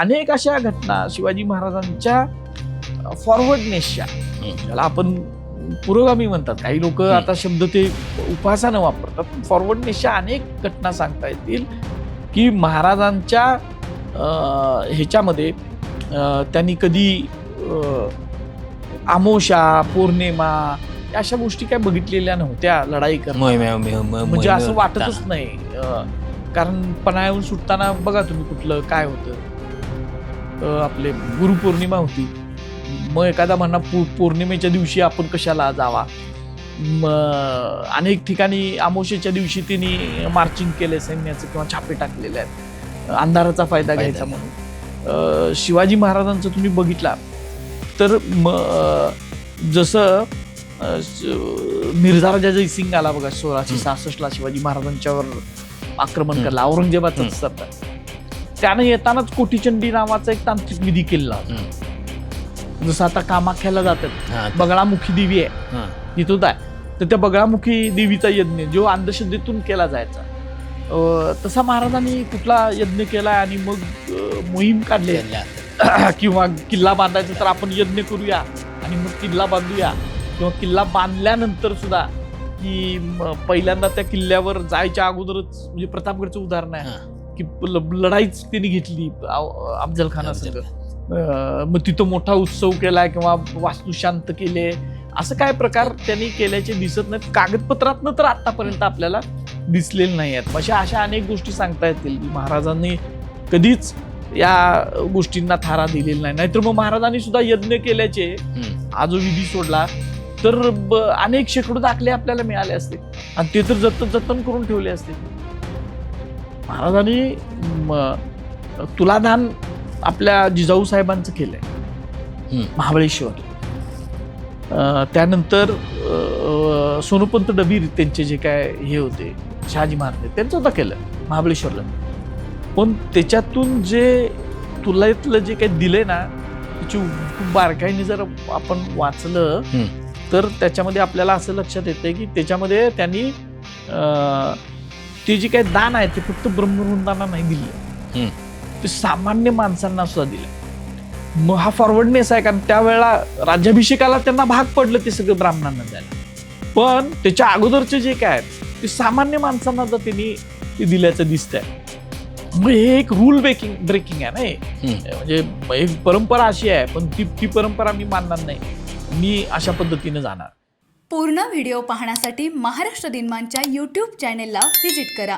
अनेक अशा घटना शिवाजी महाराजांच्या फॉरवर्डनेसच्या, ज्याला आपण पुरोगामी म्हणतात, काही लोक आता शब्द ते उपहासानं वापरतात, फॉरवर्डनेसच्या अनेक घटना सांगता येतील की महाराजांच्या ह्याच्यामध्ये त्यांनी कधी आमोशा, पौर्णिमा अशा गोष्टी काय बघितलेल्या नव्हत्या लढाई करणं, म्हणजे असं वाटतच नाही. कारण पन्हाळ्याहून सुटताना बघा तुम्ही कुठलं काय होतं, आपले गुरुपौर्णिमा होती, मग एखादा म्हणा पौर्णिमेच्या दिवशी आपण कशाला जावा. अनेक ठिकाणी अमावस्येच्या दिवशी त्यांनी मार्चिंग केले सैन्याचं किंवा छापे टाकलेले आहेत अंधाराचा फायदा घ्यायचा म्हणून. शिवाजी महाराजांचं तुम्ही बघितला तर जसं मिर्झा जयसिंग आला बघा 1666ला शिवाजी महाराजांच्यावर आक्रमण करला, औरंगजेबाचं सरदार, त्यानं येतानाच कोटीचंडी नावाचा एक तांत्रिक विधी केला. जसं आता कामाख्याला जातात, बगळामुखी देवी आहे तिथून आहे, तर त्या बगळामुखी देवीचा यज्ञ जो अंधश्रद्धेतून केला जायचा, तसा महाराजांनी कुठला यज्ञ केला आणि मग मोहीम काढली किंवा किल्ला बांधायचा तर आपण यज्ञ करूया आणि मग किल्ला बांधूया, किंवा किल्ला बांधल्यानंतर सुद्धा की पहिल्यांदा त्या किल्ल्यावर जायच्या अगोदरच, म्हणजे प्रतापगडचं उदाहरण आहे की लढाईच त्यांनी घेतली अफजल खानासंग, मग तिथं मोठा उत्सव केलाय किंवा वास्तुशांत केले, असं काय प्रकार त्यांनी केल्याचे दिसत नाहीत कागदपत्रातनं तर आतापर्यंत आपल्याला दिसलेले नाही आहेत. अशा अनेक गोष्टी सांगता येतील की महाराजांनी कधीच या गोष्टींना थारा दिलेला नाही. नाहीतर मग महाराजांनी सुद्धा यज्ञ केल्याचे हा जो विधी सोडला तर अनेक शेकडो दाखले आपल्याला मिळाले असते आणि ते तर जतन करून ठेवले असते. महाराजांनी तुलादान आपल्या जिजाऊ साहेबांचं केलंय महाबळेश्वर, त्यानंतर सोनोपंत डबीर त्यांचे जे काय हे होते शहाजी महाराज त्यांचं सुद्धा केलं महाबळेश्वरला. पण त्याच्यातून जे तुलातलं जे काही दिलंय ना त्याची खूप बारकाईने जर आपण वाचलं तर त्याच्यामध्ये आपल्याला असं लक्षात येतंय की त्याच्यामध्ये त्यांनी ते जे काही दान आहे ते फक्त ब्रह्मवृंदांना नाही दिले, ते सामान्य माणसांना सुद्धा दिलं. मग हा फॉरवर्डनेस आहे, कारण त्यावेळेला राज्याभिषेकाला त्यांना भाग पडलं ते सगळं ब्राह्मणांना द्यायला, पण त्याच्या अगोदरचे जे काय ते सामान्य माणसांना जर त्यांनी ते दिल्याचं दिसतंय. मग हे एक रूल ब्रेकिंग आहे ना, म्हणजे एक परंपरा अशी आहे, पण ती परंपरा मी मानणार नाही, मी अशा पद्धतीने जाणार. पूर्ण व्हिडिओ पाहण्यासाठी महाराष्ट्र दिनमानच्या YouTube चॅनेलला व्हिजिट करा.